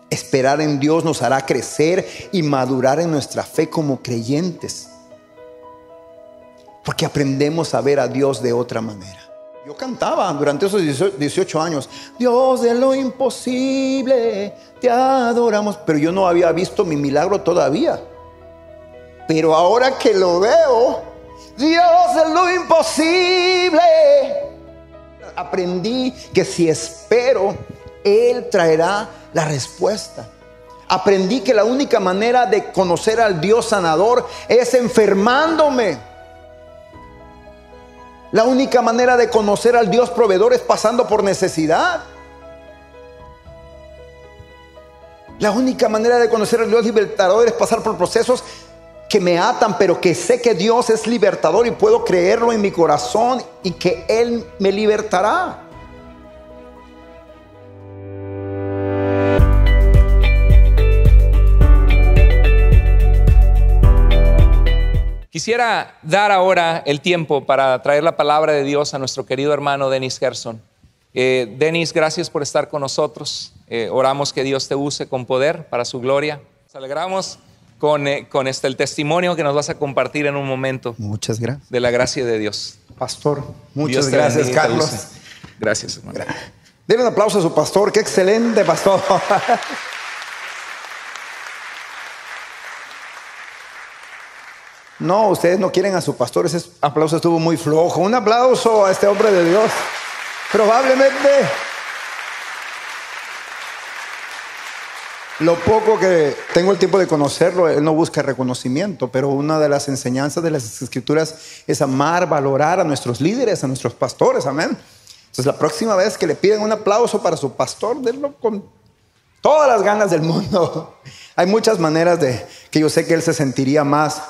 Esperar en Dios nos hará crecer y madurar en nuestra fe como creyentes, porque aprendemos a ver a Dios de otra manera. Yo cantaba durante esos 18 años: Dios de lo imposible, te adoramos. Pero yo no había visto mi milagro todavía. Pero ahora que lo veo, Dios de lo imposible, aprendí que si espero, Él traerá la respuesta. Aprendí que la única manera de conocer al Dios sanador es enfermándome. La única manera de conocer al Dios proveedor es pasando por necesidad. La única manera de conocer al Dios libertador es pasar por procesos que me atan, pero que sé que Dios es libertador y puedo creerlo en mi corazón y que Él me libertará. Quisiera dar ahora el tiempo para traer la palabra de Dios a nuestro querido hermano Dennis Gerson. Dennis, gracias por estar con nosotros. Oramos que Dios te use con poder para su gloria. Nos alegramos con el testimonio que nos vas a compartir en un momento. Muchas gracias. De la gracia de Dios. Pastor, muchas gracias, Carlos. Gracias, hermano. Denle un aplauso a su pastor. Qué excelente pastor. No, ustedes no quieren a su pastor. Ese aplauso estuvo muy flojo. Un aplauso a este hombre de Dios. Probablemente lo poco que tengo el tiempo de conocerlo, él no busca reconocimiento, pero una de las enseñanzas de las Escrituras es amar, valorar a nuestros líderes, a nuestros pastores. Amén. Entonces, la próxima vez que le piden un aplauso para su pastor, denlo con todas las ganas del mundo. Hay muchas maneras de que yo sé que él se sentiría más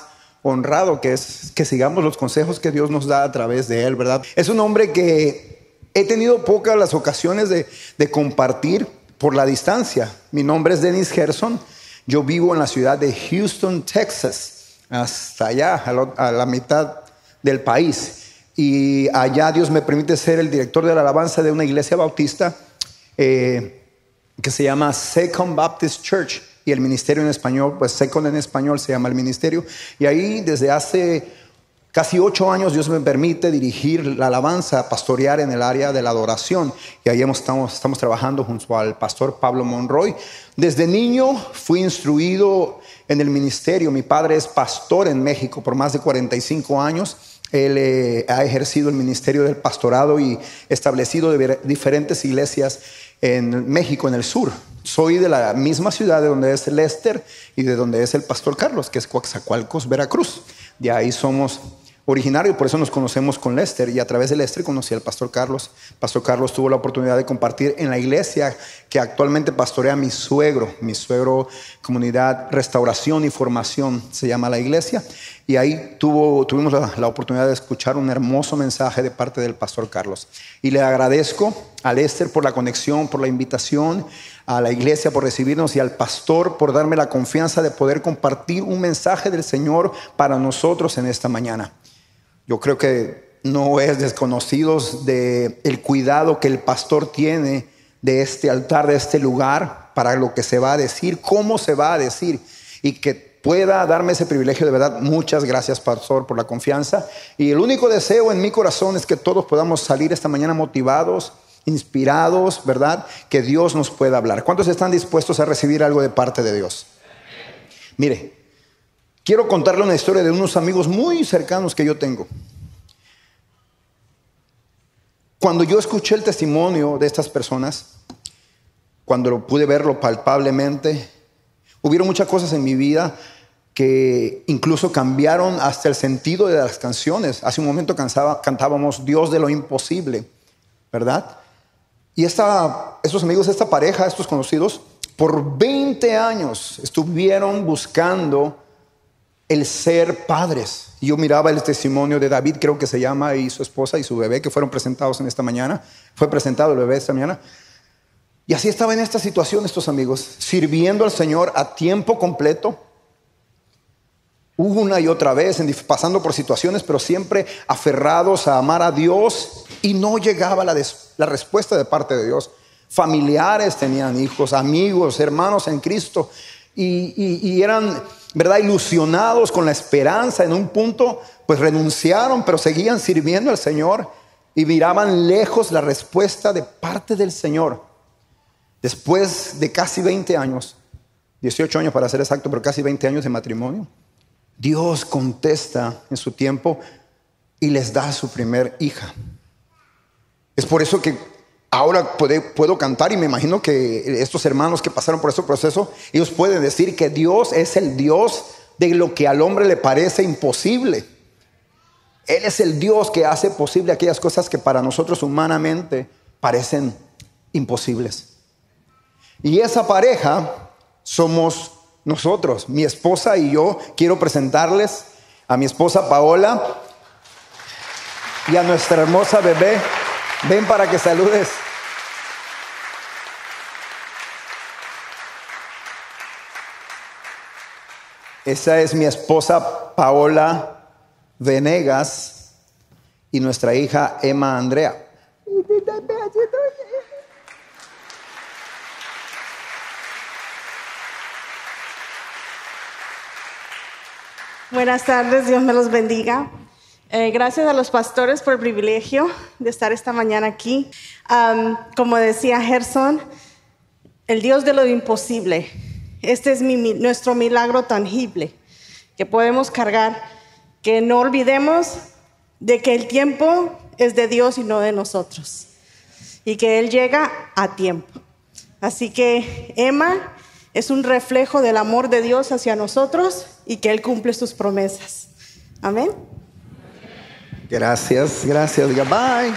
honrado, que es que sigamos los consejos que Dios nos da a través de él, ¿verdad? Es un hombre que he tenido pocas las ocasiones de compartir por la distancia. Mi nombre es Dennis Gerson. Yo vivo en la ciudad de Houston, Texas, hasta allá, a la mitad del país. Y allá Dios me permite ser el director de la alabanza de una iglesia bautista que se llama Second Baptist Church. Y el ministerio en español, pues Second en español se llama el ministerio. Y ahí desde hace casi 8 años Dios me permite dirigir la alabanza, pastorear en el área de la adoración. Y ahí estamos trabajando junto al pastor Pablo Monroy. Desde niño fui instruido en el ministerio. Mi padre es pastor en México por más de 45 años. Él ha ejercido el ministerio del pastorado y establecido diferentes iglesias en México, en el sur. Soy de la misma ciudad de donde es Lester y de donde es el pastor Carlos, que es Coatzacoalcos, Veracruz. De ahí somos originarios, por eso nos conocemos con Lester, y a través de Lester conocí al pastor Carlos. Pastor Carlos tuvo la oportunidad de compartir en la iglesia que actualmente pastorea mi suegro, Comunidad Restauración y Formación se llama la iglesia, y ahí tuvimos la oportunidad de escuchar un hermoso mensaje de parte del pastor Carlos. Y le agradezco a Lester por la conexión, por la invitación, a la iglesia por recibirnos y al pastor por darme la confianza de poder compartir un mensaje del Señor para nosotros en esta mañana. Yo creo que no es desconocidos de el cuidado que el pastor tiene de este altar, de este lugar, para lo que se va a decir, cómo se va a decir, y que pueda darme ese privilegio. De verdad, muchas gracias, pastor, por la confianza. Y el único deseo en mi corazón es que todos podamos salir esta mañana motivados, inspirados, ¿verdad? Que Dios nos pueda hablar. ¿Cuántos están dispuestos a recibir algo de parte de Dios? Mire, quiero contarle una historia de unos amigos muy cercanos que yo tengo. Cuando yo escuché el testimonio de estas personas, cuando pude verlo palpablemente, hubieron muchas cosas en mi vida que incluso cambiaron hasta el sentido de las canciones. Hace un momento cantábamos Dios de lo imposible, ¿verdad? Y estos amigos, esta pareja, estos conocidos, por 20 años estuvieron buscando el ser padres. Y yo miraba el testimonio de David, creo que se llama, y su esposa y su bebé, que fueron presentados en esta mañana. Fue presentado el bebé esta mañana. Y así estaba en esta situación estos amigos, sirviendo al Señor a tiempo completo, una y otra vez, pasando por situaciones, pero siempre aferrados a amar a Dios, y no llegaba la respuesta de parte de Dios. familiares tenían hijos, amigos, hermanos en Cristo, y eran, ¿verdad?, ilusionados con la esperanza. En un punto pues renunciaron, pero seguían sirviendo al Señor y miraban lejos la respuesta de parte del Señor. Después de casi 20 años, 18 años para ser exacto, pero casi 20 años de matrimonio, Dios contesta en su tiempo y les da a su primer hija. Es por eso que ahora puedo cantar, y me imagino que estos hermanos que pasaron por ese proceso, ellos pueden decir que Dios es el Dios de lo que al hombre le parece imposible. Él es el Dios que hace posible aquellas cosas que para nosotros humanamente parecen imposibles. Y esa pareja somos nosotros, mi esposa y yo. Quiero presentarles a mi esposa Paola y a nuestra hermosa bebé. Ven para que saludes. Esa es mi esposa Paola Venegas y nuestra hija Emma Andrea. Buenas tardes, Dios me los bendiga. Gracias a los pastores por el privilegio de estar esta mañana aquí. Como decía Gerson, el Dios de lo imposible. Este es nuestro milagro tangible que podemos cargar, que no olvidemos de que el tiempo es de Dios y no de nosotros, y que Él llega a tiempo. Así que Emma es un reflejo del amor de Dios hacia nosotros y que Él cumple sus promesas. Amén. Gracias, gracias. Bye.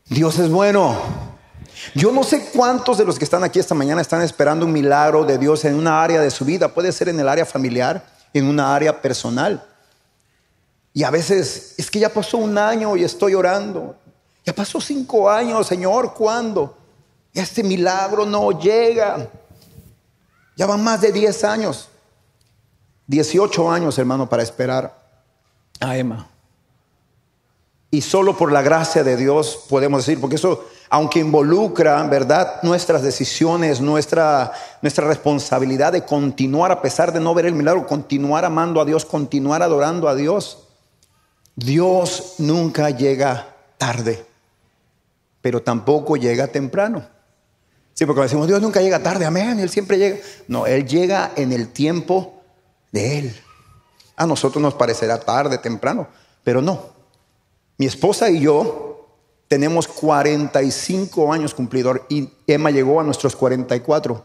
Dios es bueno. Yo no sé cuántos de los que están aquí esta mañana están esperando un milagro de Dios en una área de su vida. Puede ser en el área familiar, en una área personal. Y a veces es que ya pasó un año y estoy orando. Ya pasó 5 años, Señor, ¿cuándo? Este milagro no llega. Ya van más de 10 años. 18 años, hermano, para esperar a Emma. Y solo por la gracia de Dios podemos decir, porque eso, aunque involucra, ¿verdad?, nuestras decisiones, nuestra responsabilidad de continuar a pesar de no ver el milagro, continuar amando a Dios, continuar adorando a Dios. Dios nunca llega tarde, pero tampoco llega temprano. Sí, porque decimos, Dios nunca llega tarde, amén, Él siempre llega. No, Él llega en el tiempo de Él. A nosotros nos parecerá tarde, temprano, pero no. Mi esposa y yo tenemos 45 años cumplidor y Emma llegó a nuestros 44.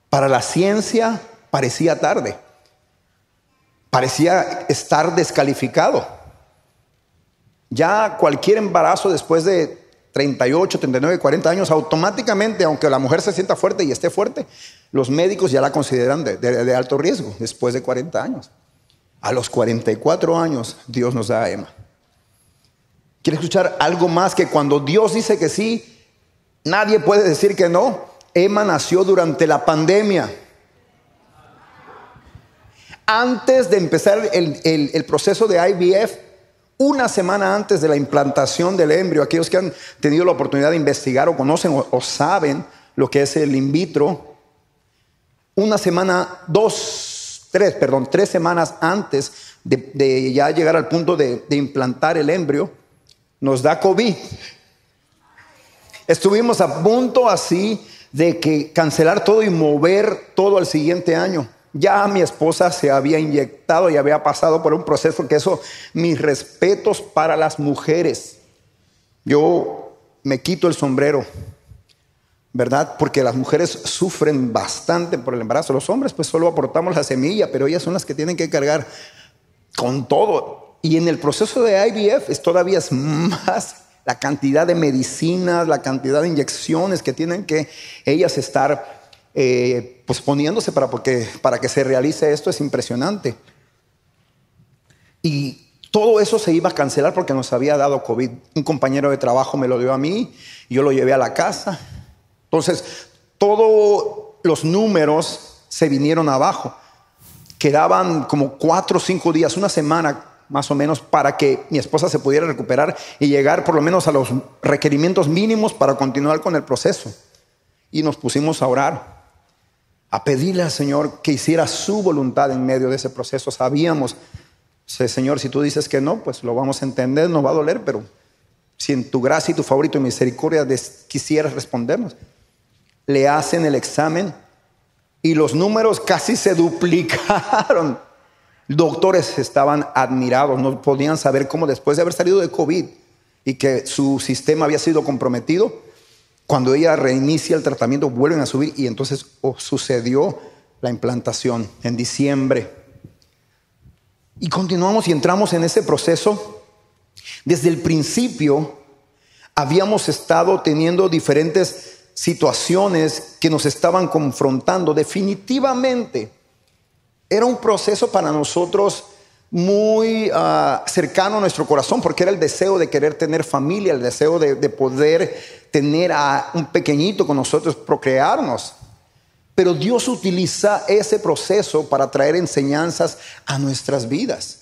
Para la ciencia parecía tarde. Parecía estar descalificado. Ya cualquier embarazo después de 38, 39, 40 años, automáticamente, aunque la mujer se sienta fuerte y esté fuerte, los médicos ya la consideran de alto riesgo después de 40 años. A los 44 años, Dios nos da a Emma. ¿Quiere escuchar algo más? Que cuando Dios dice que sí, nadie puede decir que no. Emma nació durante la pandemia. Antes de empezar el proceso de IVF, una semana antes de la implantación del embrio, aquellos que han tenido la oportunidad de investigar o conocen o saben lo que es el in vitro, tres semanas antes de ya llegar al punto de implantar el embrio, nos da COVID. Estuvimos a punto así de que cancelar todo y mover todo al siguiente año. Ya mi esposa se había inyectado y había pasado por un proceso que eso, mis respetos para las mujeres. Yo me quito el sombrero, ¿verdad? Porque las mujeres sufren bastante por el embarazo. Los hombres pues solo aportamos la semilla, pero ellas son las que tienen que cargar con todo. Y en el proceso de IVF todavía es más la cantidad de medicinas, la cantidad de inyecciones que tienen que ellas estar pues poniéndose para que se realice esto. Es impresionante. Y todo eso se iba a cancelar porque nos había dado COVID. Un compañero de trabajo me lo dio a mí, yo lo llevé a la casa. Entonces, todos los números se vinieron abajo. Quedaban como 4 o 5 días, una semana más o menos, para que mi esposa se pudiera recuperar y llegar por lo menos a los requerimientos mínimos para continuar con el proceso. Y nos pusimos a orar, a pedirle al Señor que hiciera su voluntad en medio de ese proceso. Sabíamos, Señor, si tú dices que no, pues lo vamos a entender, nos va a doler, pero si en tu gracia y tu favor y tu misericordia quisieras respondernos. Le hacen el examen y los números casi se duplicaron. Doctores estaban admirados, no podían saber cómo, después de haber salido de COVID y que su sistema había sido comprometido, cuando ella reinicia el tratamiento vuelven a subir, y entonces sucedió la implantación en diciembre. Y continuamos y entramos en ese proceso. Desde el principio habíamos estado teniendo diferentes situaciones que nos estaban confrontando. Definitivamente era un proceso para nosotros muy cercano a nuestro corazón, porque era el deseo de querer tener familia, el deseo de poder tener a un pequeñito con nosotros, procrearnos. Pero Dios utiliza ese proceso para traer enseñanzas a nuestras vidas.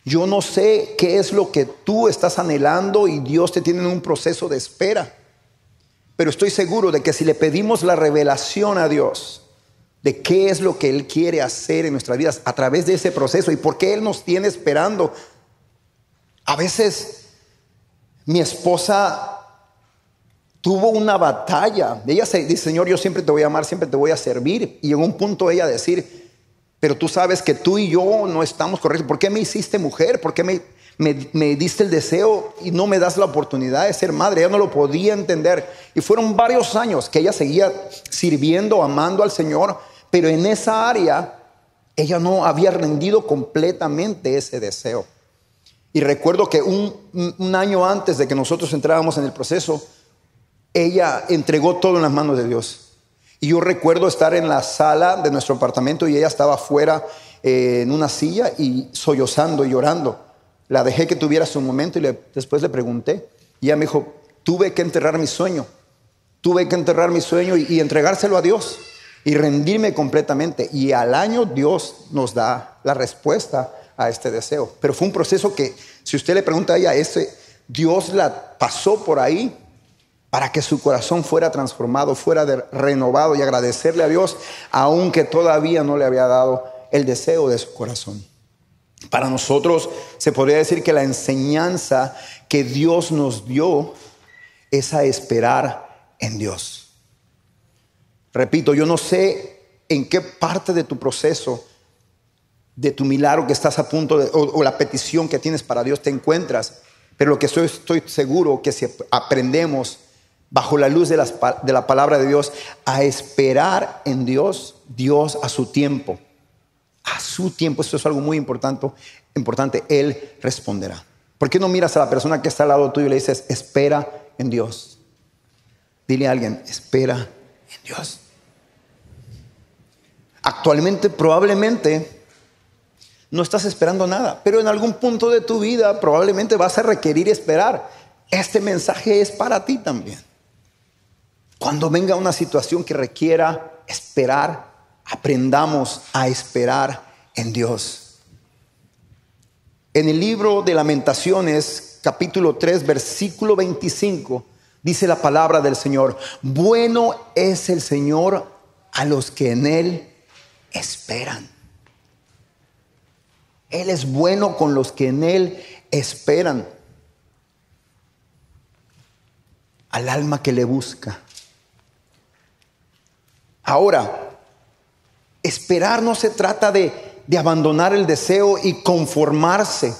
Yo no sé qué es lo que tú estás anhelando y Dios te tiene en un proceso de espera. Pero estoy seguro de que si le pedimos la revelación a Dios de qué es lo que Él quiere hacer en nuestras vidas a través de ese proceso y por qué Él nos tiene esperando. A veces mi esposa tuvo una batalla. Ella dice: Señor, yo siempre te voy a amar, siempre te voy a servir. Y en un punto ella decir: pero tú sabes que tú y yo no estamos correctos. ¿Por qué me hiciste mujer? ¿Por qué me diste el deseo y no me das la oportunidad de ser madre? Ella no lo podía entender. Y fueron varios años que ella seguía sirviendo, amando al Señor, pero en esa área ella no había rendido completamente ese deseo. Y recuerdo que un año antes de que nosotros entráramos en el proceso, ella entregó todo en las manos de Dios. Y yo recuerdo estar en la sala de nuestro apartamento y ella estaba afuera en una silla y sollozando y llorando. La dejé que tuviera su momento y después le pregunté. Y ella me dijo: tuve que enterrar mi sueño. Tuve que enterrar mi sueño y entregárselo a Dios y rendirme completamente. Y al año Dios nos da la respuesta a este deseo. Pero fue un proceso que, si usted le pregunta a ella, Dios la pasó por ahí para que su corazón fuera transformado, fuera renovado, y agradecerle a Dios, aunque todavía no le había dado el deseo de su corazón. Para nosotros se podría decir que la enseñanza que Dios nos dio es a esperar en Dios. Repito, yo no sé en qué parte de tu proceso, de tu milagro que estás a punto de, o la petición que tienes para Dios te encuentras, pero lo que estoy seguro que si aprendemos bajo la luz de la palabra de Dios a esperar en Dios, Dios a su tiempo, esto es algo muy importante, Él responderá. ¿Por qué no miras a la persona que está al lado tuyo y le dices: espera en Dios? Dile a alguien: espera en Dios. Actualmente probablemente no estás esperando nada, pero en algún punto de tu vida probablemente vas a requerir esperar. Este mensaje es para ti también. Cuando venga una situación que requiera esperar, aprendamos a esperar en Dios. En el libro de Lamentaciones, capítulo 3, versículo 25, dice la palabra del Señor: bueno es el Señor a los que en Él esperan. Él es bueno con los que en Él esperan. Al alma que le busca. Ahora, esperar no se trata de abandonar el deseo y conformarse.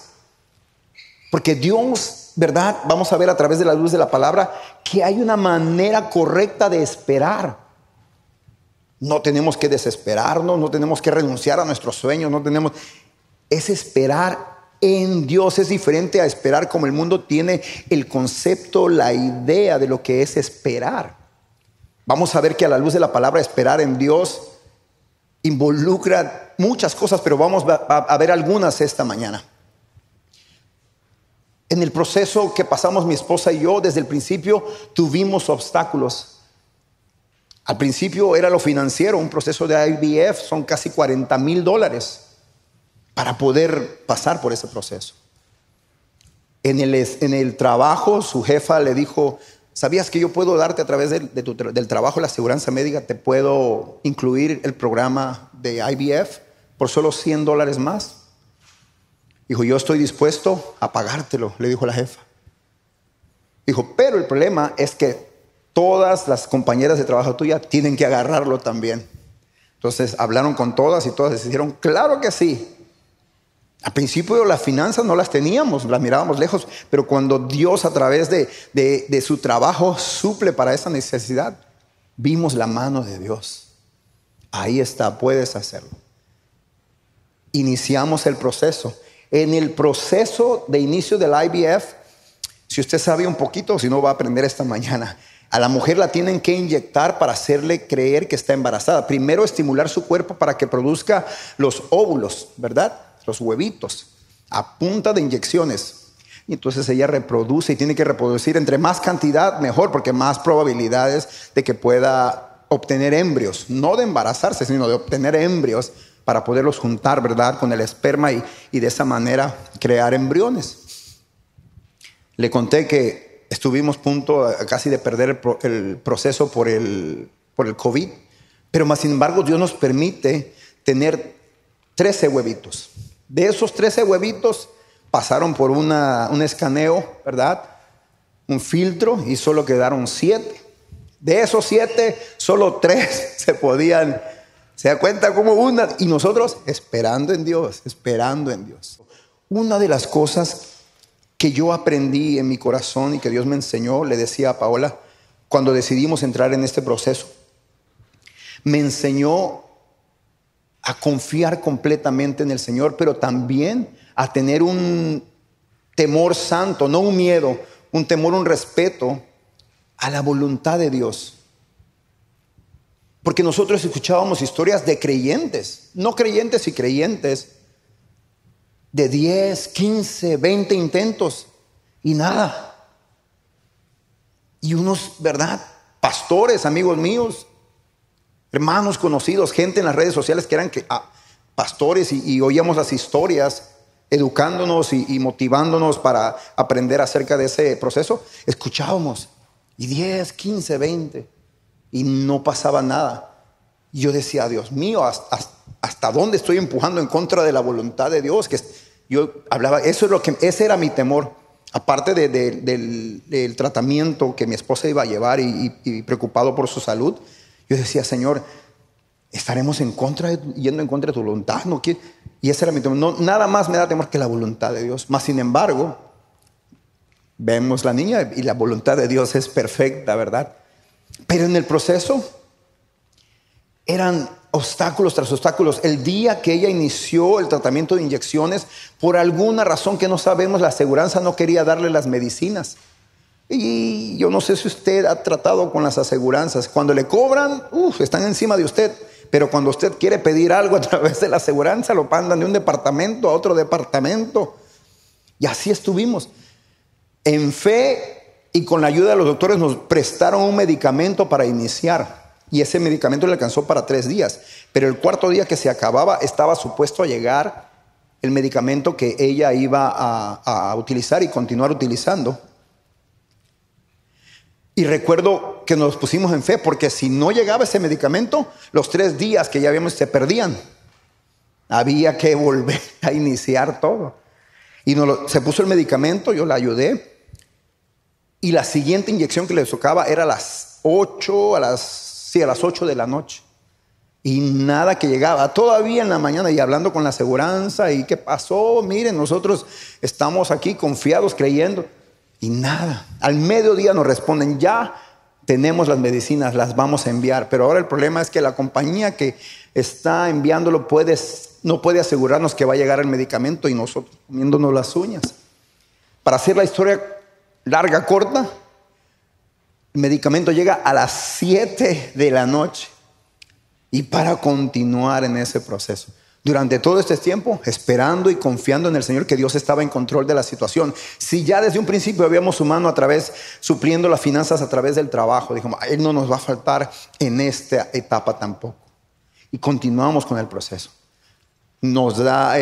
Porque Dios, ¿verdad? Vamos a ver a través de la luz de la palabra que hay una manera correcta de esperar. No tenemos que desesperarnos, no tenemos que renunciar a nuestros sueños, es esperar en Dios. Es diferente a esperar como el mundo tiene el concepto, la idea de lo que es esperar. Vamos a ver que a la luz de la palabra, esperar en Dios involucra muchas cosas, pero vamos a ver algunas esta mañana. En el proceso que pasamos mi esposa y yo, desde el principio tuvimos obstáculos. Al principio era lo financiero, un proceso de IVF, son casi $40,000. para poder pasar por ese proceso. En el trabajo, su jefa le dijo, ¿sabías que yo puedo darte a través del trabajo, la aseguranza médica, te puedo incluir el programa de IVF por solo $100 más? Dijo, yo estoy dispuesto a pagártelo, le dijo la jefa. Dijo, pero el problema es que todas las compañeras de trabajo tuya tienen que agarrarlo también. Entonces hablaron con todas y todas decidieron, claro que sí. Al principio las finanzas no las teníamos, las mirábamos lejos, pero cuando Dios a través de su trabajo suple para esa necesidad, vimos la mano de Dios. Ahí está, puedes hacerlo. Iniciamos el proceso. En el proceso de inicio del IVF, si usted sabe un poquito, si no va a aprender esta mañana, a la mujer la tienen que inyectar para hacerle creer que está embarazada. Primero estimular su cuerpo para que produzca los óvulos, ¿verdad? Los huevitos, a punta de inyecciones. Y entonces ella reproduce y tiene que reproducir entre más cantidad mejor, porque más probabilidades de que pueda obtener embrios, no de embarazarse, sino de obtener embrios para poderlos juntar, ¿verdad? Con el esperma y de esa manera crear embriones. Le conté que estuvimos a punto casi de perder el proceso por el COVID, pero más sin embargo Dios nos permite tener 13 huevitos. De esos 13 huevitos pasaron por un escaneo, ¿verdad? Un filtro y solo quedaron 7. De esos 7, solo 3 se podían, se da cuenta como una, y nosotros esperando en Dios, esperando en Dios. Una de las cosas que yo aprendí en mi corazón y que Dios me enseñó, le decía a Paola, cuando decidimos entrar en este proceso, me enseñó a confiar completamente en el Señor, pero también a tener un temor santo, no un miedo, un temor, un respeto a la voluntad de Dios. Porque nosotros escuchábamos historias de creyentes, no creyentes y creyentes, de 10, 15, 20 intentos y nada. Y unos, ¿verdad? Pastores, amigos míos, hermanos conocidos, gente en las redes sociales que eran pastores y oíamos las historias educándonos y motivándonos para aprender acerca de ese proceso. Escuchábamos y 10, 15, 20 y no pasaba nada. Y yo decía, Dios mío, ¿hasta dónde estoy empujando en contra de la voluntad de Dios? Que yo hablaba, ese era mi temor. Aparte del tratamiento que mi esposa iba a llevar y preocupado por su salud, yo decía, Señor, estaremos yendo en contra de tu voluntad. ¿No? Y ese era mi temor. No, nada más me da temor que la voluntad de Dios. Más sin embargo, vemos la niña y la voluntad de Dios es perfecta, ¿verdad? Pero en el proceso eran obstáculos tras obstáculos. El día que ella inició el tratamiento de inyecciones, por alguna razón que no sabemos, la aseguranza no quería darle las medicinas. Y yo no sé si usted ha tratado con las aseguranzas. Cuando le cobran, están encima de usted. Pero cuando usted quiere pedir algo a través de la aseguranza, lo mandan de un departamento a otro departamento. Y así estuvimos. En fe y con la ayuda de los doctores nos prestaron un medicamento para iniciar. Y ese medicamento le alcanzó para 3 días. Pero el 4.º día que se acababa, estaba supuesto a llegar el medicamento que ella iba a utilizar y continuar utilizando. Y recuerdo que nos pusimos en fe, porque si no llegaba ese medicamento, los 3 días que ya habíamos se perdían. Había que volver a iniciar todo. Y se puso el medicamento, yo la ayudé. Y la siguiente inyección que le tocaba era a las 8 de la noche. Y nada que llegaba. Todavía en la mañana y hablando con la aseguranza. ¿Y qué pasó? Miren, nosotros estamos aquí confiados, creyendo. Y nada. Al mediodía nos responden, ya tenemos las medicinas, las vamos a enviar. Pero ahora el problema es que la compañía que está enviándolo no puede asegurarnos que va a llegar el medicamento y nosotros comiéndonos las uñas. Para hacer la historia larga, corta, el medicamento llega a las 7 de la noche. Y para continuar en ese proceso, durante todo este tiempo, esperando y confiando en el Señor, que Dios estaba en control de la situación. Si ya desde un principio habíamos humano supliendo las finanzas a través del trabajo, dijimos, Él no nos va a faltar en esta etapa tampoco. Y continuamos con el proceso. nos da,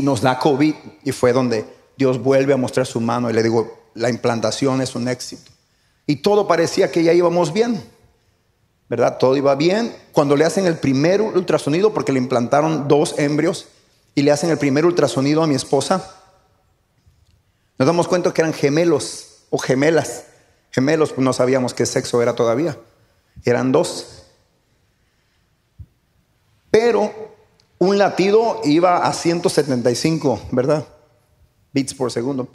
nos da COVID, y fue donde Dios vuelve a mostrar su mano y le digo, la implantación es un éxito. Y todo parecía que ya íbamos bien, ¿verdad? Todo iba bien. Cuando le hacen el primer ultrasonido, porque le implantaron 2 embrios, y le hacen el primer ultrasonido a mi esposa, nos damos cuenta que eran gemelos o gemelas. Gemelos, pues no sabíamos qué sexo era todavía. Eran 2. Pero un latido iba a 175, ¿verdad? Beats por segundo.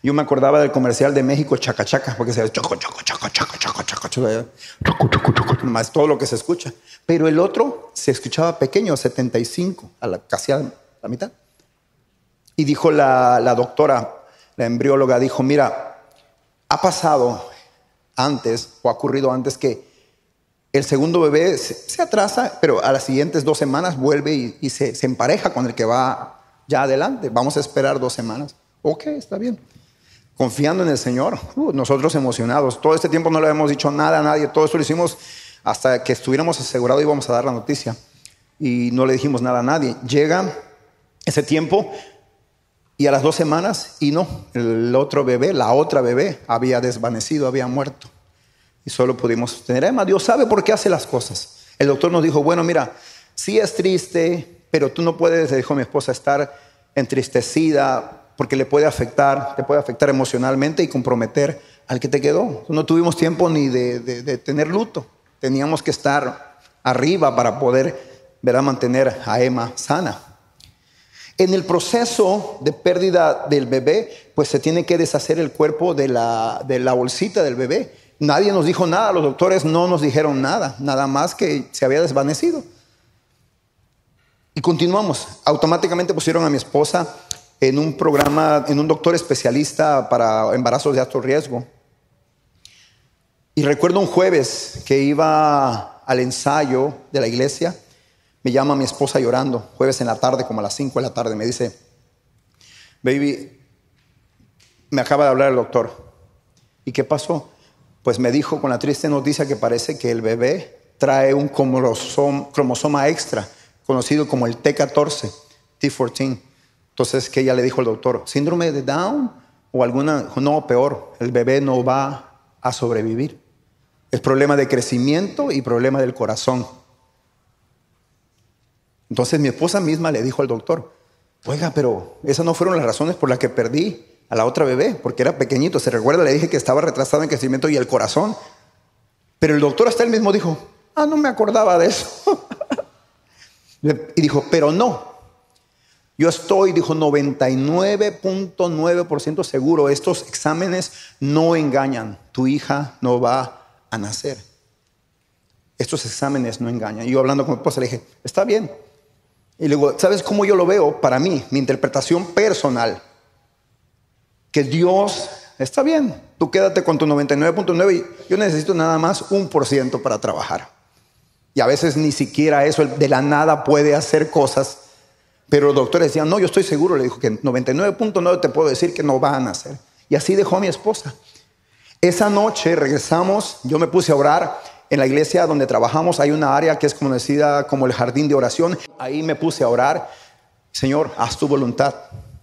Yo me acordaba del comercial de México, Chaca Chaca, porque se ve choco, choco, choco, choco, choco, choco, choco, más todo lo que se escucha. Pero el otro se escuchaba pequeño, 75, casi a la mitad. Y dijo la doctora, la embrióloga, dijo, mira, ha pasado antes, o ha ocurrido antes, que el segundo bebé se atrasa, pero a las siguientes 2 semanas vuelve y se empareja con el que va ya adelante. Vamos a esperar 2 semanas. Ok, está bien. Confiando en el Señor, nosotros emocionados. Todo este tiempo no le habíamos dicho nada a nadie. Todo esto lo hicimos hasta que estuviéramos asegurados y íbamos a dar la noticia. Y no le dijimos nada a nadie. Llega ese tiempo y a las 2 semanas, y no, el otro bebé, la otra bebé, había desvanecido, había muerto. Y solo pudimos tener, además, Dios sabe por qué hace las cosas. El doctor nos dijo, bueno, mira, sí es triste, pero tú no puedes, dijo mi esposa, estar entristecida porque te puede afectar emocionalmente y comprometer al que te quedó. No tuvimos tiempo ni de tener luto. Teníamos que estar arriba para poder, ¿verdad?, mantener a Emma sana. En el proceso de pérdida del bebé, pues se tiene que deshacer el cuerpo de la bolsita del bebé. Nadie nos dijo nada, los doctores no nos dijeron nada, nada más que se había desvanecido. Y continuamos. Automáticamente pusieron a mi esposa en un programa, en un doctor especialista para embarazos de alto riesgo. Y recuerdo un jueves que iba al ensayo de la iglesia, me llama mi esposa llorando, jueves en la tarde, como a las 5 de la tarde, me dice, baby, me acaba de hablar el doctor. ¿Y qué pasó? Pues me dijo con la triste noticia que parece que el bebé trae un cromosoma extra, conocido como el T14, T14. Entonces, que ella le dijo al doctor, ¿síndrome de Down? O alguna, no, peor, el bebé no va a sobrevivir. Es problema de crecimiento y problema del corazón. Entonces mi esposa misma le dijo al doctor, oiga, pero esas no fueron las razones por las que perdí a la otra bebé, porque era pequeñito. Se recuerda, le dije que estaba retrasado en crecimiento y el corazón. Pero el doctor hasta él mismo dijo, no me acordaba de eso. Y dijo, pero no. Yo estoy, dijo, 99.9% seguro, estos exámenes no engañan. Tu hija no va a nacer. Estos exámenes no engañan. Y yo hablando con mi esposa le dije, está bien. Y le digo, ¿sabes cómo yo lo veo? Para mí, mi interpretación personal, que Dios, está bien, tú quédate con tu 99.9 y yo necesito nada más 1% para trabajar. Y a veces ni siquiera eso, de la nada puede hacer cosas. Pero el doctor decía, no, yo estoy seguro. Le dijo que 99.9 te puedo decir que no va a nacer. Y así dejó a mi esposa. Esa noche regresamos, yo me puse a orar. En la iglesia donde trabajamos hay una área que es conocida como el jardín de oración. Ahí me puse a orar. Señor, haz tu voluntad.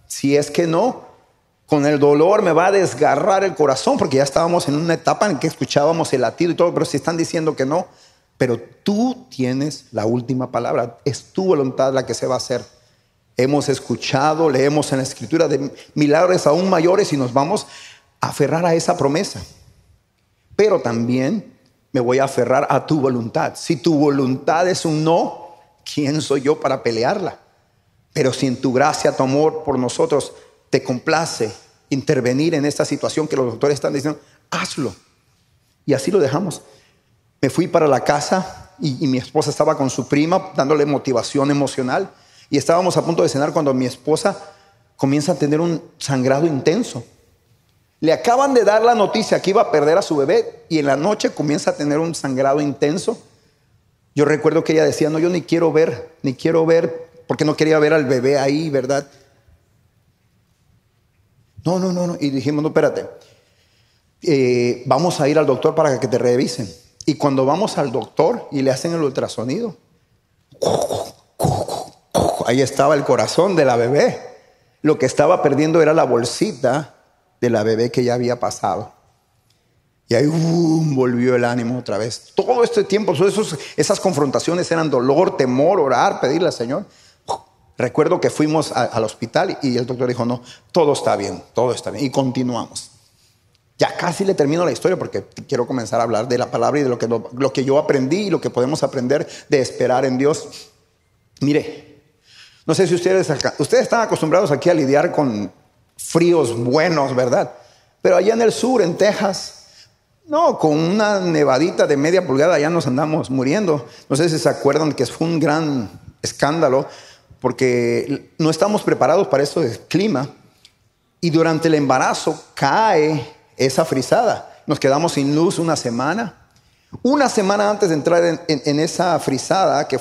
Si es que no, con el dolor me va a desgarrar el corazón, porque ya estábamos en una etapa en que escuchábamos el latido y todo, pero si están diciendo que no, pero tú tienes la última palabra. Es tu voluntad la que se va a hacer. Hemos escuchado, leemos en la Escritura de milagros aún mayores y nos vamos a aferrar a esa promesa. Pero también me voy a aferrar a tu voluntad. Si tu voluntad es un no, ¿quién soy yo para pelearla? Pero si en tu gracia, tu amor por nosotros te complace intervenir en esta situación que los doctores están diciendo, hazlo. Y así lo dejamos. Me fui para la casa y mi esposa estaba con su prima dándole motivación emocional. Y estábamos a punto de cenar cuando mi esposa comienza a tener un sangrado intenso. Le acaban de dar la noticia que iba a perder a su bebé y en la noche comienza a tener un sangrado intenso. Yo recuerdo que ella decía, no, yo ni quiero ver, porque no quería ver al bebé ahí, ¿verdad? No. Y dijimos, no, espérate, vamos a ir al doctor para que te revisen. Y cuando vamos al doctor y le hacen el ultrasonido, ahí estaba el corazón de la bebé. Lo que estaba perdiendo era la bolsita de la bebé que ya había pasado. Y ahí volvió el ánimo otra vez. Todo este tiempo, esas confrontaciones eran dolor, temor, orar, pedirle al Señor. Recuerdo que fuimos al hospital y el doctor dijo, no, todo está bien. Y continuamos. Ya casi le termino la historia porque quiero comenzar a hablar de la palabra y de lo que yo aprendí y lo que podemos aprender de esperar en Dios. Mire, no sé si ustedes están acostumbrados aquí a lidiar con fríos buenos, ¿verdad? Pero allá en el sur, en Texas, no, con una nevadita de media pulgada ya nos andamos muriendo. No sé si se acuerdan que fue un gran escándalo porque no estamos preparados para esto del clima y durante el embarazo cae esa frisada. Nos quedamos sin luz una semana. Una semana antes de entrar en esa frisada que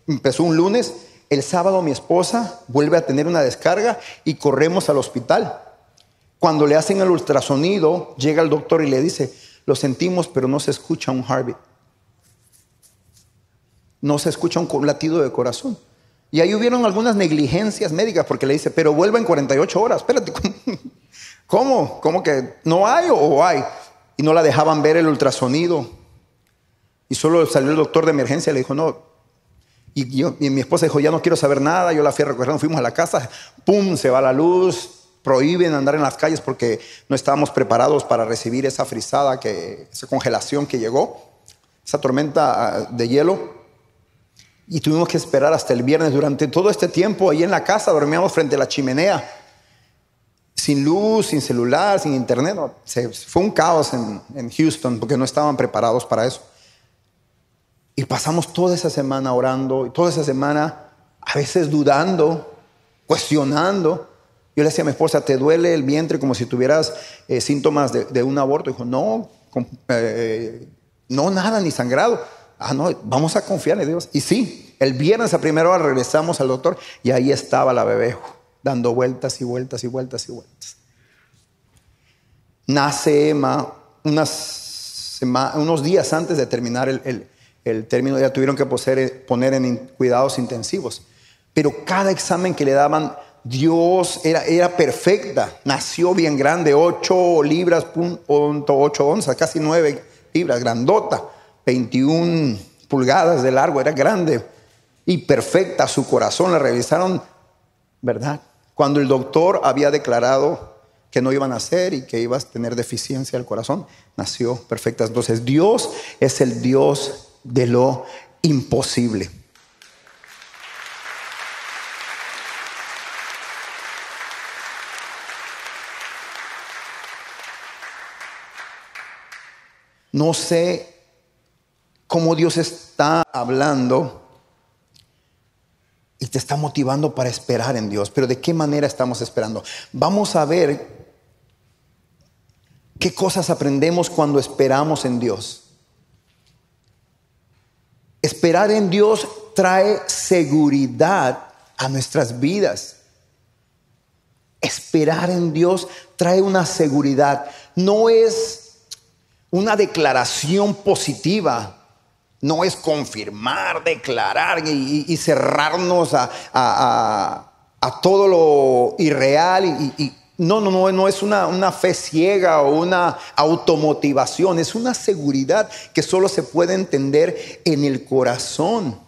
empezó un lunes, el sábado mi esposa vuelve a tener una descarga y corremos al hospital. Cuando le hacen el ultrasonido, llega el doctor y le dice, lo sentimos, pero no se escucha un heartbeat. No se escucha un latido de corazón. Y ahí hubieron algunas negligencias médicas porque le dice, pero vuelva en 48 horas. Espérate, ¿cómo? ¿Cómo que no hay o hay? Y no la dejaban ver el ultrasonido. Y solo salió el doctor de emergencia y le dijo, no. Y mi esposa dijo, ya no quiero saber nada. Yo la fui a recoger, fuimos a la casa. ¡Pum! Se va la luz. Prohíben andar en las calles porque no estábamos preparados para recibir esa frisada, esa congelación que llegó, esa tormenta de hielo. Y tuvimos que esperar hasta el viernes. Durante todo este tiempo ahí en la casa dormíamos frente a la chimenea, sin luz, sin celular, sin internet. No, fue un caos en Houston porque no estaban preparados para eso. Y pasamos toda esa semana orando y toda esa semana a veces dudando, cuestionando. Yo le decía a mi esposa, ¿te duele el vientre como si tuvieras síntomas de un aborto? Dijo, no, no nada, ni sangrado. No, vamos a confiar en Dios. Y sí, el viernes a primera hora regresamos al doctor y ahí estaba la bebé, dando vueltas y vueltas y vueltas y vueltas. Nace Emma unos días antes de terminar el término, ya tuvieron que poner en cuidados intensivos. Pero cada examen que le daban, Dios era perfecta. Nació bien grande, 8 libras, 8 onzas, casi 9 libras, grandota, 21 pulgadas de largo, era grande y perfecta. Su corazón la revisaron, ¿verdad? Cuando el doctor había declarado que no iba a nacer y que iba a tener deficiencia del corazón, nació perfecta. Entonces Dios es el Dios de lo imposible. No sé cómo Dios está hablando y te está motivando para esperar en Dios, pero ¿de qué manera estamos esperando? Vamos a ver qué cosas aprendemos cuando esperamos en Dios. Esperar en Dios trae seguridad a nuestras vidas. Esperar en Dios trae una seguridad. No es una declaración positiva, no es confirmar, declarar y cerrarnos a todo lo irreal. No es una fe ciega o una automotivación, es una seguridad que solo se puede entender en el corazón.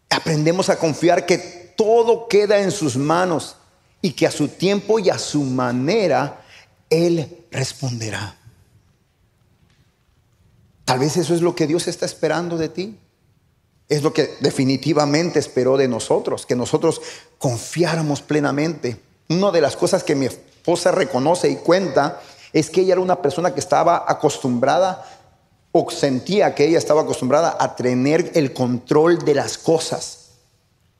Aprendemos a confiar que todo queda en sus manos y que a su tiempo y a su manera Él responderá. Tal vez eso es lo que Dios está esperando de ti. Es lo que definitivamente esperó de nosotros, que nosotros confiáramos plenamente. Una de las cosas que mi esposa reconoce y cuenta es que ella era una persona que estaba acostumbrada o sentía que ella estaba acostumbrada a tener el control de las cosas.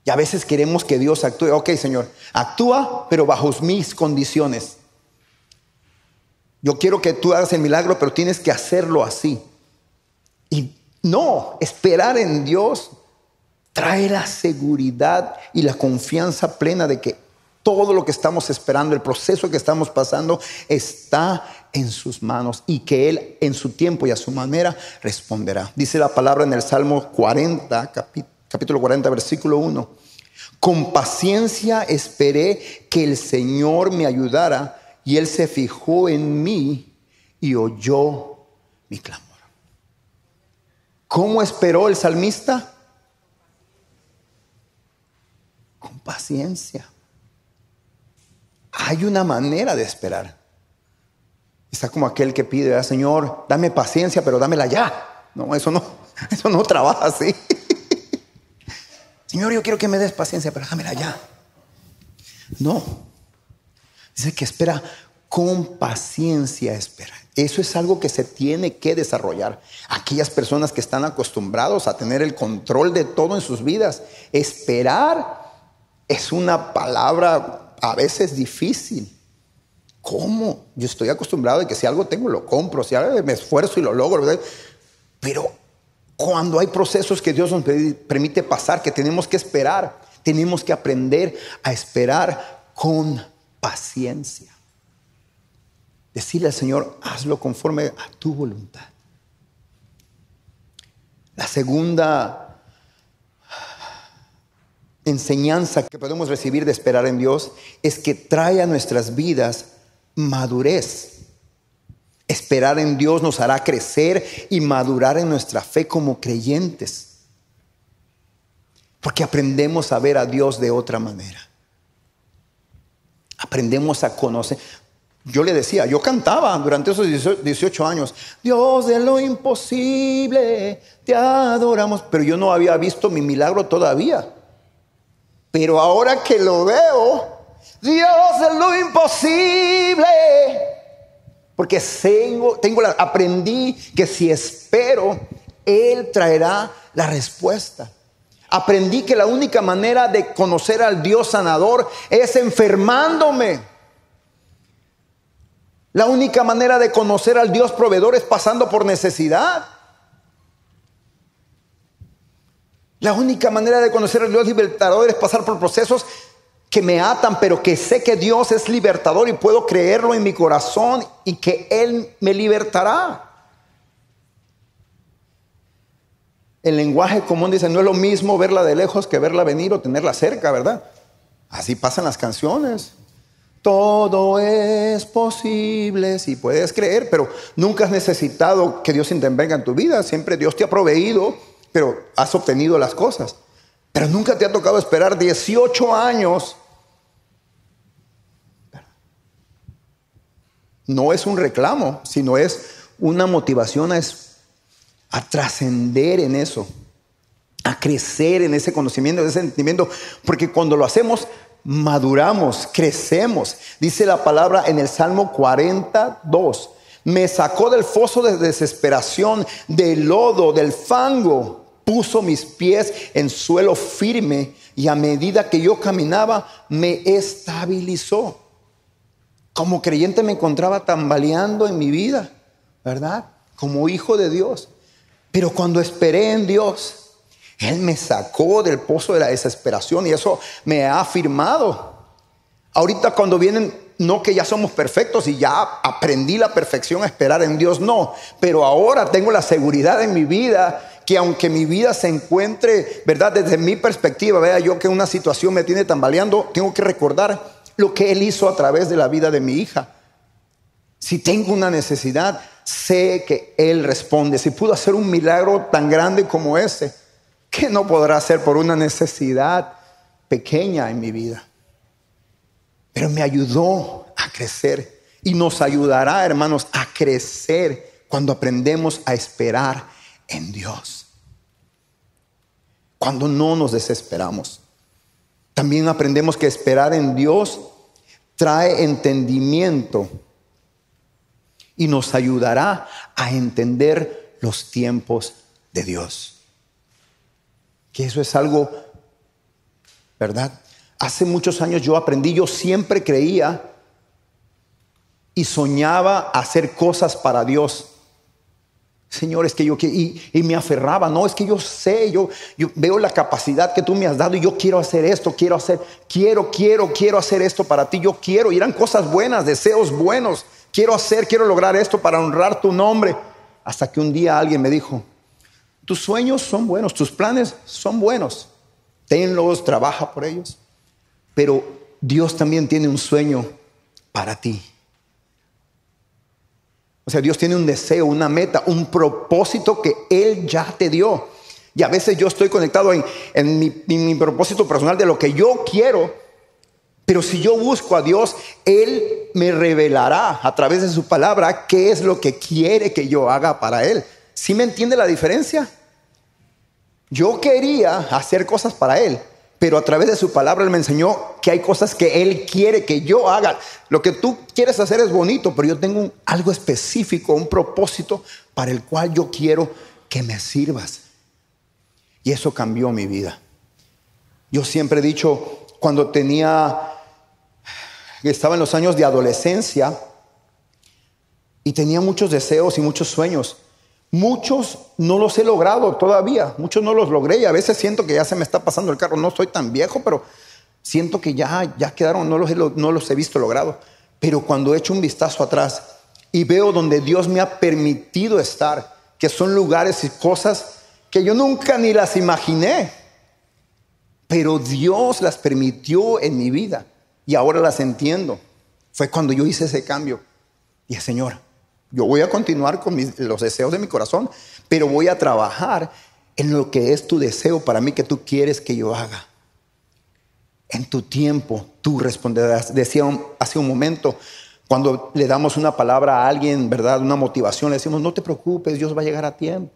Y a veces queremos que Dios actúe. Ok, Señor, actúa, pero bajo mis condiciones. Yo quiero que tú hagas el milagro, pero tienes que hacerlo así. Y no, esperar en Dios trae la seguridad y la confianza plena de que todo lo que estamos esperando, el proceso que estamos pasando, está en sus manos y que Él en su tiempo y a su manera responderá. Dice la palabra en el Salmo 40, capítulo 40, versículo 1. Con paciencia esperé que el Señor me ayudara, y Él se fijó en mí y oyó mi clamor. ¿Cómo esperó el salmista? Con paciencia. Hay una manera de esperar. Está como aquel que pide, Señor, dame paciencia, pero dámela ya. No, eso no trabaja así. Señor, yo quiero que me des paciencia, pero dámela ya. No. Dice que espera con paciencia, espera. Eso es algo que se tiene que desarrollar. Aquellas personas que están acostumbrados a tener el control de todo en sus vidas, esperar es una palabra a veces difícil. ¿Cómo? Yo estoy acostumbrado de que si algo tengo, lo compro, si algo me esfuerzo y lo logro, ¿verdad? Pero cuando hay procesos que Dios nos permite pasar, que tenemos que esperar, tenemos que aprender a esperar con paciencia. Decirle al Señor, hazlo conforme a tu voluntad. La segunda enseñanza que podemos recibir de esperar en Dios es que trae a nuestras vidas madurez. Esperar en Dios nos hará crecer y madurar en nuestra fe como creyentes, porque aprendemos a ver a Dios de otra manera. Aprendemos a conocer. Yo le decía, yo cantaba durante esos 18 años, Dios de lo imposible, te adoramos. Pero yo no había visto mi milagro todavía. Pero ahora que lo veo, Dios de lo imposible. Porque aprendí que si espero, Él traerá la respuesta. Aprendí que la única manera de conocer al Dios sanador es enfermándome. La única manera de conocer al Dios proveedor es pasando por necesidad. La única manera de conocer al Dios libertador es pasar por procesos que me atan, pero que sé que Dios es libertador y puedo creerlo en mi corazón y que Él me libertará. El lenguaje común dice, no es lo mismo verla de lejos que verla venir o tenerla cerca, ¿verdad? Así pasan las canciones. Todo es posible si puedes creer, pero nunca has necesitado que Dios intervenga en tu vida. Siempre Dios te ha proveído, pero has obtenido las cosas. Pero nunca te ha tocado esperar 18 años. No es un reclamo, sino es una motivación a trascender en eso, a crecer en ese conocimiento, en ese sentimiento, porque cuando lo hacemos, maduramos, crecemos. Dice la palabra en el Salmo 42, me sacó del foso de desesperación, del lodo, del fango, puso mis pies en suelo firme y a medida que yo caminaba me estabilizó. Como creyente me encontraba tambaleando en mi vida, ¿verdad? Como hijo de Dios. Pero cuando esperé en Dios, Él me sacó del pozo de la desesperación y eso me ha afirmado. Ahorita cuando vienen, no que ya somos perfectos y ya aprendí la perfección a esperar en Dios, no. Pero ahora tengo la seguridad en mi vida que aunque mi vida se encuentre, ¿verdad? Desde mi perspectiva, vea yo que una situación me tiene tambaleando, tengo que recordar lo que Él hizo a través de la vida de mi hija. Si tengo una necesidad, sé que Él responde. Si pudo hacer un milagro tan grande como ese, ¿qué no podrá hacer por una necesidad pequeña en mi vida? Pero me ayudó a crecer y nos ayudará, hermanos, a crecer cuando aprendemos a esperar en Dios. Cuando no nos desesperamos. También aprendemos que esperar en Dios trae entendimiento y nos ayudará a entender los tiempos de Dios. Que eso es algo, ¿verdad? Hace muchos años yo aprendí, yo siempre creía y soñaba hacer cosas para Dios. Señor, es que yo y me aferraba, no, es que yo sé, yo veo la capacidad que tú me has dado y yo quiero hacer esto, quiero hacer esto para ti, yo quiero, y eran cosas buenas, deseos buenos, quiero lograr esto para honrar tu nombre, hasta que un día alguien me dijo, tus sueños son buenos, tus planes son buenos. Tenlos, trabaja por ellos. Pero Dios también tiene un sueño para ti. O sea, Dios tiene un deseo, una meta, un propósito que Él ya te dio. Y a veces yo estoy conectado en mi propósito personal de lo que yo quiero. Pero si yo busco a Dios, Él me revelará a través de su palabra qué es lo que quiere que yo haga para Él. ¿Sí me entiende la diferencia? Yo quería hacer cosas para Él, pero a través de su palabra Él me enseñó que hay cosas que Él quiere que yo haga. Lo que tú quieres hacer es bonito, pero yo tengo algo específico, un propósito para el cual yo quiero que me sirvas. Y eso cambió mi vida. Yo siempre he dicho, cuando estaba en los años de adolescencia y tenía muchos deseos y muchos sueños. Muchos no los he logrado todavía, muchos no los logré y a veces siento que ya se me está pasando el carro. No soy tan viejo, pero siento que ya quedaron, no los he visto logrado. Pero cuando echo un vistazo atrás y veo donde Dios me ha permitido estar, que son lugares y cosas que yo nunca ni las imaginé, pero Dios las permitió en mi vida y ahora las entiendo. Fue cuando yo hice ese cambio. Dije, Señor, yo voy a continuar con los deseos de mi corazón, pero voy a trabajar en lo que es tu deseo para mí, que tú quieres que yo haga. En tu tiempo tú responderás. Decía hace un momento, cuando le damos una palabra a alguien, ¿verdad? Una motivación, le decimos, no te preocupes, Dios va a llegar a tiempo.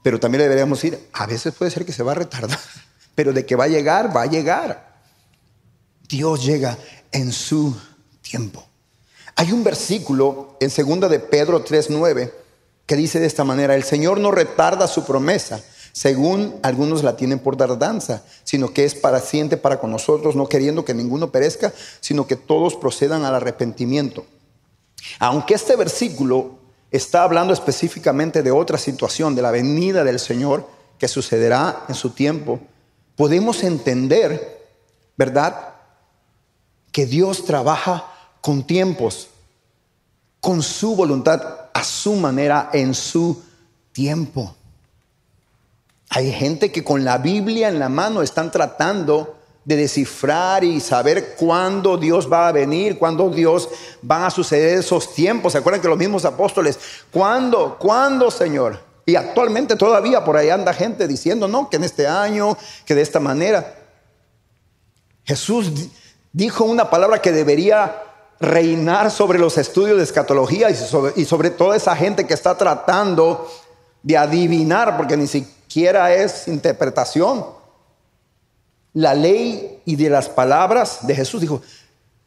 Pero también le deberíamos decir, a veces puede ser que se va a retardar, pero de que va a llegar, va a llegar. Dios llega en su tiempo. Hay un versículo en 2 de Pedro 3:9 que dice de esta manera: el Señor no retarda su promesa, según algunos la tienen por tardanza, sino que es paciente para con nosotros, no queriendo que ninguno perezca, sino que todos procedan al arrepentimiento. Aunque este versículo está hablando específicamente de otra situación, de la venida del Señor que sucederá en su tiempo, podemos entender, ¿verdad?, que Dios trabaja con tiempos, con su voluntad, a su manera, en su tiempo. Hay gente que con la Biblia en la mano están tratando de descifrar y saber cuándo Dios va a venir, cuándo Dios van a suceder esos tiempos. ¿Se acuerdan que los mismos apóstoles, ¿cuándo, Señor? Y actualmente todavía por ahí anda gente diciendo, no, que en este año, que de esta manera. Jesús dijo una palabra que debería reinar sobre los estudios de escatología y sobre toda esa gente que está tratando de adivinar, porque ni siquiera es interpretación. La ley y de las palabras de Jesús dijo,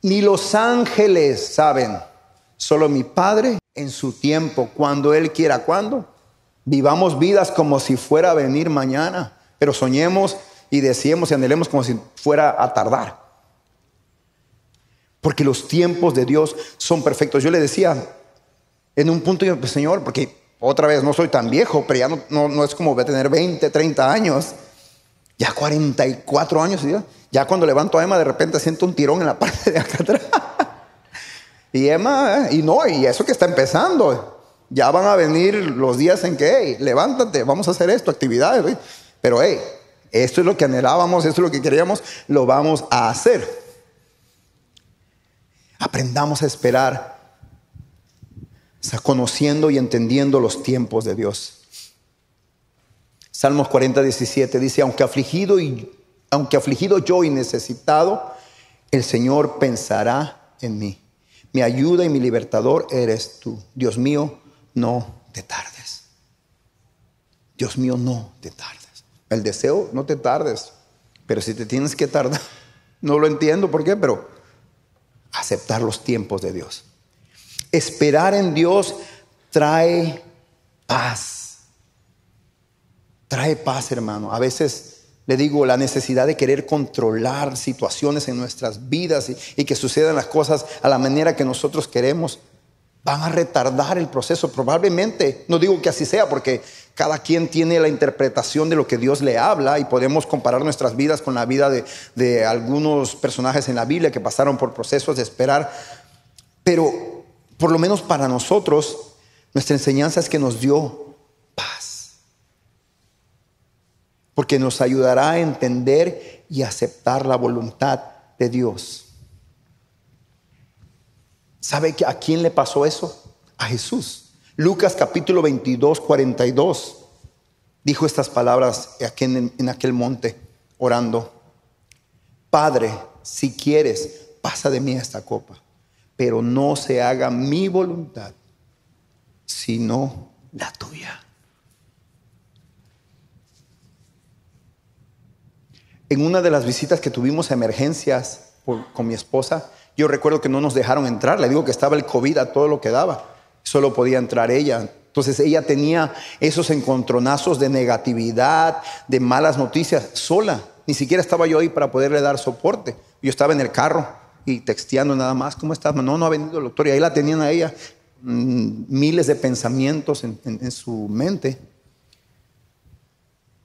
ni los ángeles saben, solo mi Padre en su tiempo, cuando Él quiera. ¿Cuándo? Vivamos vidas como si fuera a venir mañana, pero soñemos y deseemos y anhelemos como si fuera a tardar. Porque los tiempos de Dios son perfectos. Yo le decía en un punto, yo, pues, Señor, porque otra vez no soy tan viejo, pero ya no es como voy a tener 20, 30 años. Ya 44 años. Ya cuando levanto a Emma, de repente siento un tirón en la parte de acá atrás. Y Emma, y eso que está empezando. Ya van a venir los días en que, hey, levántate, vamos a hacer esto, actividades. Pero, hey, esto es lo que anhelábamos, esto es lo que queríamos, lo vamos a hacer. Aprendamos a esperar, o sea, conociendo y entendiendo los tiempos de Dios. Salmos 40:17 dice, aunque afligido yo y necesitado, el Señor pensará en mí. Mi ayuda y mi libertador eres tú. Dios mío, no te tardes. Dios mío, no te tardes. El deseo, no te tardes. Pero si te tienes que tardar, no lo entiendo por qué, pero aceptar los tiempos de Dios. Esperar en Dios trae paz. Trae paz, hermano. A veces le digo, la necesidad de querer controlar situaciones en nuestras vidas y que sucedan las cosas a la manera que nosotros queremos, van a retardar el proceso. Probablemente, no digo que así sea, porque cada quien tiene la interpretación de lo que Dios le habla y podemos comparar nuestras vidas con la vida de algunos personajes en la Biblia que pasaron por procesos de esperar. Pero por lo menos para nosotros, nuestra enseñanza es que nos dio paz. porque nos ayudará a entender y aceptar la voluntad de Dios. ¿Sabe a quién le pasó eso? A Jesús. Lucas capítulo 22, 42. Dijo estas palabras en aquel monte, orando: Padre, si quieres, pasa de mí esta copa, pero no se haga mi voluntad, sino la tuya. En una de las visitas que tuvimos a emergencias con mi esposa, yo recuerdo que no nos dejaron entrar. Le digo que estaba el COVID a todo lo que daba. Solo podía entrar ella. Entonces ella tenía esos encontronazos de negatividad, de malas noticias, sola. Ni siquiera estaba yo ahí para poderle dar soporte. Yo estaba en el carro y texteando nada más. ¿Cómo estás? No ha venido el doctor. Y ahí la tenían a ella, miles de pensamientos en su mente.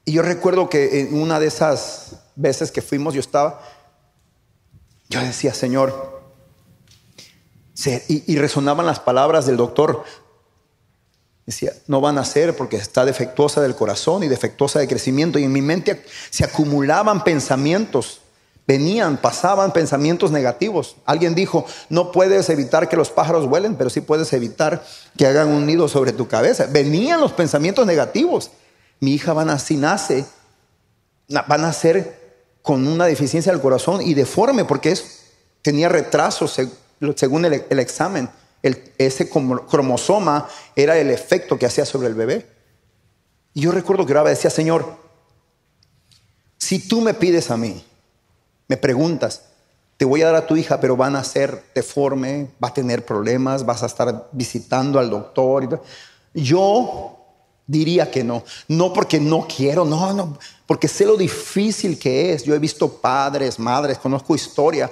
Y yo recuerdo que en una de esas veces que fuimos, yo decía: Señor, y resonaban las palabras del doctor. Decía: no van a ser porque está defectuosa del corazón y defectuosa de crecimiento. Y en mi mente se acumulaban pensamientos, pasaban pensamientos negativos. Alguien dijo: no puedes evitar que los pájaros vuelen, pero sí puedes evitar que hagan un nido sobre tu cabeza. Venían los pensamientos negativos. Mi hija va a nacer con una deficiencia del corazón y deforme, porque tenía retraso según el examen. Ese cromosoma era el efecto que hacía sobre el bebé. Y yo recuerdo que oraba y decía: Señor, si tú me pides a mí, me preguntas, te voy a dar a tu hija, pero va a nacer deforme, va a tener problemas, vas a estar visitando al doctor y todo. Yo diría que no. No porque no quiero, no, porque sé lo difícil que es. Yo he visto padres, madres, conozco historia.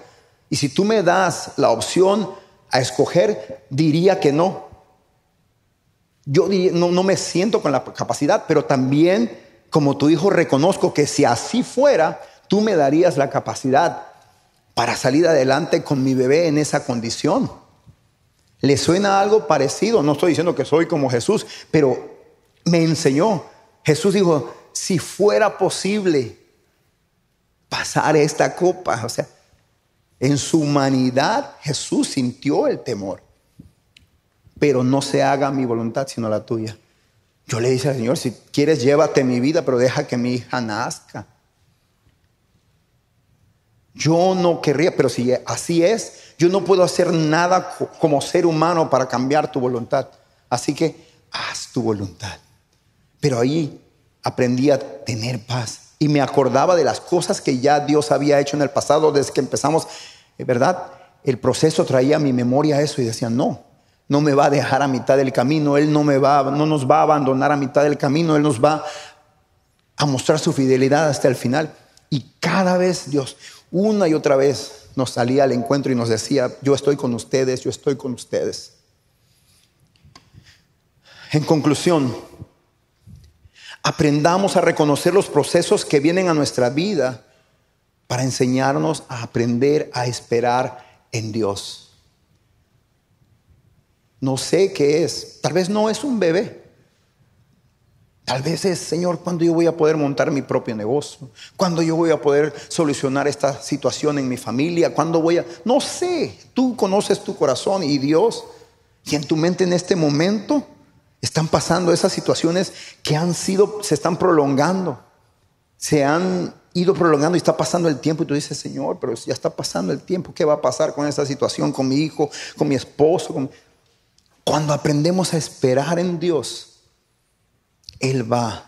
Y si tú me das la opción a escoger, diría que no. Yo no me siento con la capacidad, pero también, como tu hijo, reconozco que si así fuera, tú me darías la capacidad para salir adelante con mi bebé en esa condición. ¿Le suena algo parecido? No estoy diciendo que soy como Jesús, pero me enseñó. Jesús dijo: si fuera posible pasar esta copa. O sea, en su humanidad Jesús sintió el temor. Pero no se haga mi voluntad sino la tuya. Yo le dije al Señor: si quieres, llévate mi vida, pero deja que mi hija nazca. Yo no querría, pero si así es, yo no puedo hacer nada como ser humano para cambiar tu voluntad. Así que haz tu voluntad. Pero ahí aprendí a tener paz. Y me acordaba de las cosas que ya Dios había hecho en el pasado desde que empezamos, ¿verdad? El proceso traía a mi memoria eso y decía: no me va a dejar a mitad del camino. Él no nos va a abandonar a mitad del camino. Él nos va a mostrar su fidelidad hasta el final. Y cada vez Dios, una y otra vez, nos salía al encuentro y nos decía: yo estoy con ustedes, yo estoy con ustedes. En conclusión, aprendamos a reconocer los procesos que vienen a nuestra vida para enseñarnos a aprender a esperar en Dios. No sé qué es. Tal vez no es un bebé. Tal vez es: Señor, ¿cuándo yo voy a poder montar mi propio negocio? ¿Cuándo yo voy a poder solucionar esta situación en mi familia? ¿Cuándo voy a...? No sé. Tú conoces tu corazón y Dios. Y en tu mente en este momento están pasando esas situaciones que se están prolongando. Se han ido prolongando y está pasando el tiempo. Y tú dices: Señor, pero ya está pasando el tiempo. ¿Qué va a pasar con esta situación, con mi hijo, con mi esposo? Cuando aprendemos a esperar en Dios, Él va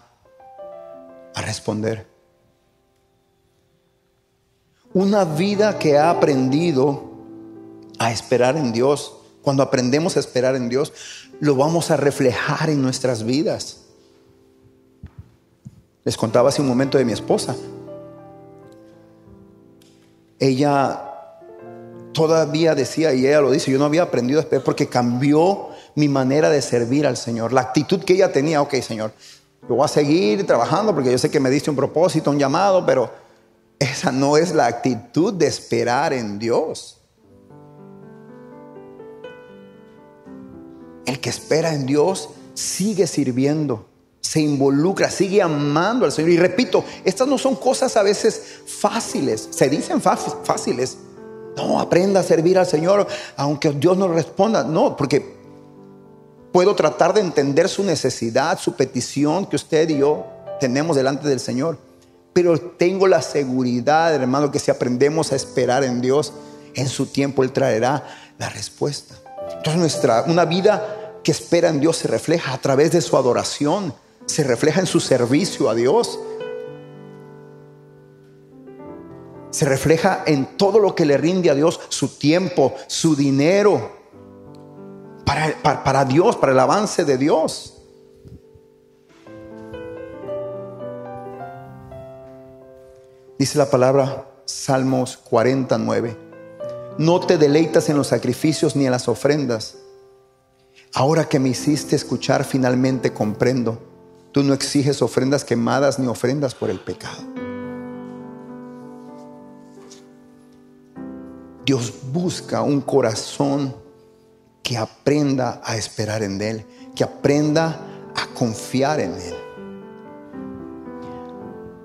a responder. Una vida que ha aprendido a esperar en Dios, cuando aprendemos a esperar en Dios, lo vamos a reflejar en nuestras vidas. Les contaba hace un momento de mi esposa. Ella todavía decía, y ella lo dice: yo no había aprendido a esperar porque cambió mi manera de servir al Señor. La actitud que ella tenía: ok, Señor, yo voy a seguir trabajando porque yo sé que me diste un propósito, un llamado, pero esa no es la actitud de esperar en Dios. El que espera en Dios sigue sirviendo, se involucra, sigue amando al Señor. Y repito, estas no son cosas a veces fáciles. Se dicen fáciles. No, aprenda a servir al Señor aunque Dios no responda. No, porque puedo tratar de entender su necesidad, su petición que usted y yo tenemos delante del Señor. Pero tengo la seguridad, hermano, que si aprendemos a esperar en Dios, en su tiempo Él traerá la respuesta. Entonces una vida que espera en Dios se refleja a través de su adoración, se refleja en su servicio a Dios, se refleja en todo lo que le rinde a Dios, su tiempo, su dinero, para Dios, para el avance de Dios. Dice la palabra, Salmos 49: no te deleitas en los sacrificios ni en las ofrendas. Ahora que me hiciste escuchar, finalmente comprendo. Tú no exiges ofrendas quemadas ni ofrendas por el pecado. Dios busca un corazón que aprenda a esperar en Él, que aprenda a confiar en Él.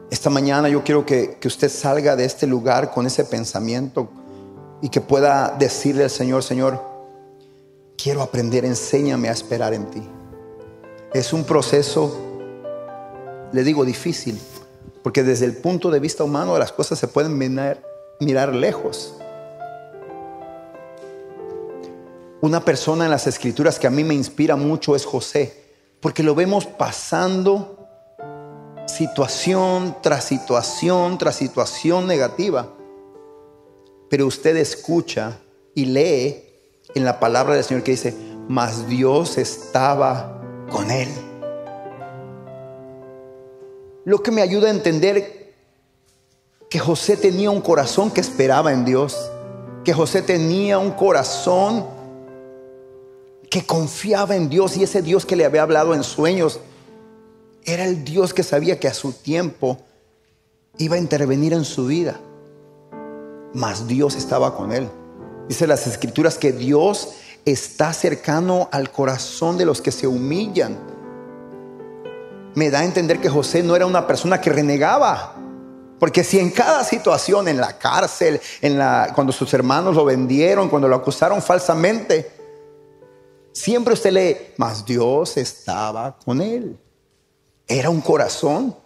Esta mañana yo quiero que usted salga de este lugar con ese pensamiento y que pueda decirle al Señor: Señor, quiero aprender, enséñame a esperar en ti. Es un proceso, le digo, difícil, porque desde el punto de vista humano las cosas se pueden mirar lejos. Una persona en las Escrituras que a mí me inspira mucho es José, porque lo vemos pasando situación tras situación tras situación negativa. Pero usted escucha y lee en la palabra del Señor que dice: mas Dios estaba con él. Lo que me ayuda a entender que José tenía un corazón que esperaba en Dios, que José tenía un corazón que confiaba en Dios, y ese Dios que le había hablado en sueños era el Dios que sabía que a su tiempo iba a intervenir en su vida. Mas Dios estaba con él. Dice las Escrituras que Dios está cercano al corazón de los que se humillan. Me da a entender que José no era una persona que renegaba, porque si en cada situación, en la cárcel, cuando sus hermanos lo vendieron, cuando lo acusaron falsamente, siempre usted lee: mas Dios estaba con él. Era un corazón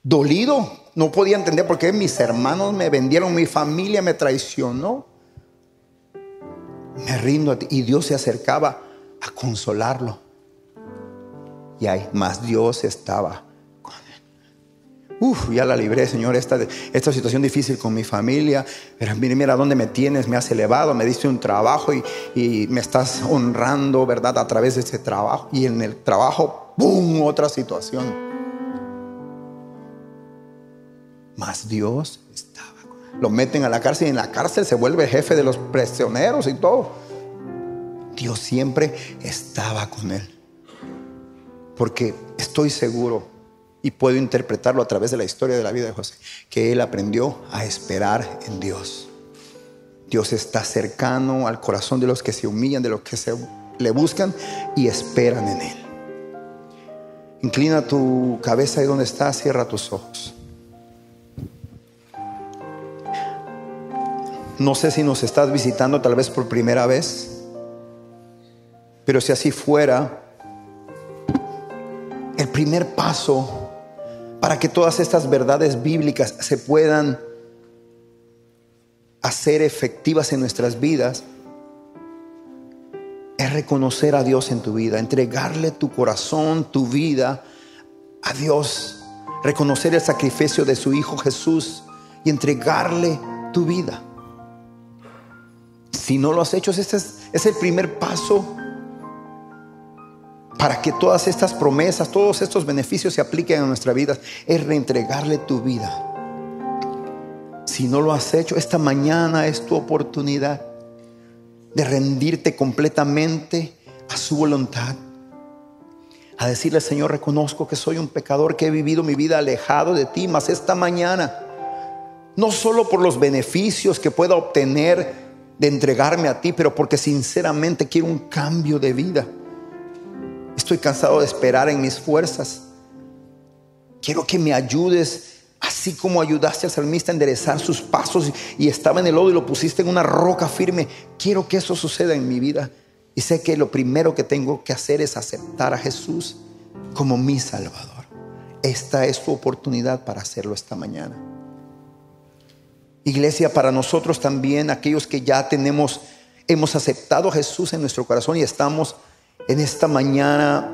dolido. No podía entender por qué mis hermanos me vendieron, mi familia me traicionó. Me rindo a ti. Y Dios se acercaba a consolarlo. Y ahí, más Dios estaba con él. Ya la libré, Señor, esta situación difícil con mi familia. Pero mira dónde me tienes, me has elevado, me diste un trabajo y me estás honrando, ¿verdad? A través de ese trabajo. Y en el trabajo, ¡pum!, otra situación. Mas Dios estaba con él. Lo meten a la cárcel y en la cárcel se vuelve jefe de los prisioneros y todo. Dios siempre estaba con él. Porque estoy seguro, y puedo interpretarlo a través de la historia de la vida de José, que él aprendió a esperar en Dios. Dios está cercano al corazón de los que se humillan, de los que le buscan y esperan en él. Inclina tu cabeza ahí donde estás, cierra tus ojos. No sé si nos estás visitando tal vez por primera vez, pero si así fuera, el primer paso para que todas estas verdades bíblicas se puedan hacer efectivas en nuestras vidas es reconocer a Dios en tu vida, entregarle tu corazón, tu vida a Dios, reconocer el sacrificio de su Hijo Jesús y entregarle tu vida. Si no lo has hecho, este es el primer paso para que todas estas promesas, todos estos beneficios se apliquen a nuestra vida. Es reentregarle tu vida. Si no lo has hecho, esta mañana es tu oportunidad de rendirte completamente a su voluntad, a decirle: Señor, reconozco que soy un pecador, que he vivido mi vida alejado de ti, mas esta mañana, no solo por los beneficios que pueda obtener de entregarme a ti, pero porque sinceramente quiero un cambio de vida. estoy cansado de esperar en mis fuerzas. Quiero que me ayudes, así como ayudaste al salmista a enderezar sus pasos y estaba en el lodo y lo pusiste en una roca firme. Quiero que eso suceda en mi vida. Y sé que lo primero que tengo que hacer es aceptar a Jesús como mi Salvador. Esta es tu oportunidad para hacerlo esta mañana. Iglesia, para nosotros también, aquellos que ya hemos aceptado a Jesús en nuestro corazón y estamos en esta mañana,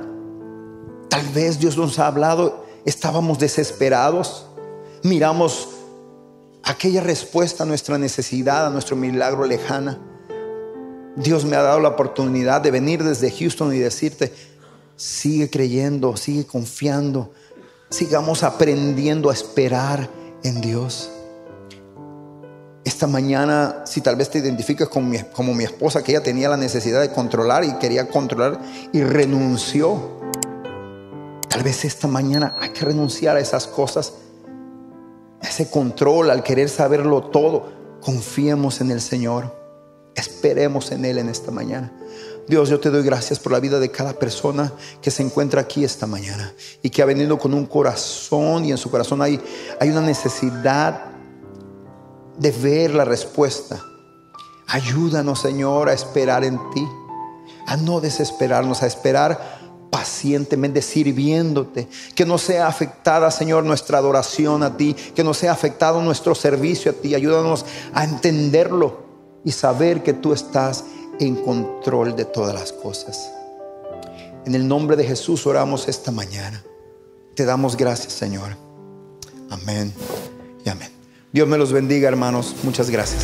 tal vez Dios nos ha hablado, estábamos desesperados, miramos aquella respuesta a nuestra necesidad, a nuestro milagro lejana. Dios me ha dado la oportunidad de venir desde Houston y decirte: sigue creyendo, sigue confiando, sigamos aprendiendo a esperar en Dios. Esta mañana, si tal vez te identificas como mi esposa, que ella tenía la necesidad de controlar y quería controlar y renunció, tal vez esta mañana hay que renunciar a esas cosas, a ese control, al querer saberlo todo. Confiemos en el Señor, esperemos en Él en esta mañana. Dios, yo te doy gracias por la vida de cada persona que se encuentra aquí esta mañana y que ha venido con un corazón, y en su corazón hay una necesidad de ver la respuesta. Ayúdanos, Señor, a esperar en ti, a no desesperarnos, a esperar pacientemente, sirviéndote. Que no sea afectada, Señor, nuestra adoración a ti, que no sea afectado nuestro servicio a ti. Ayúdanos a entenderlo y saber que tú estás en control de todas las cosas. En el nombre de Jesús oramos esta mañana. Te damos gracias, Señor. Amén y amén. Dios me los bendiga, hermanos. Muchas gracias.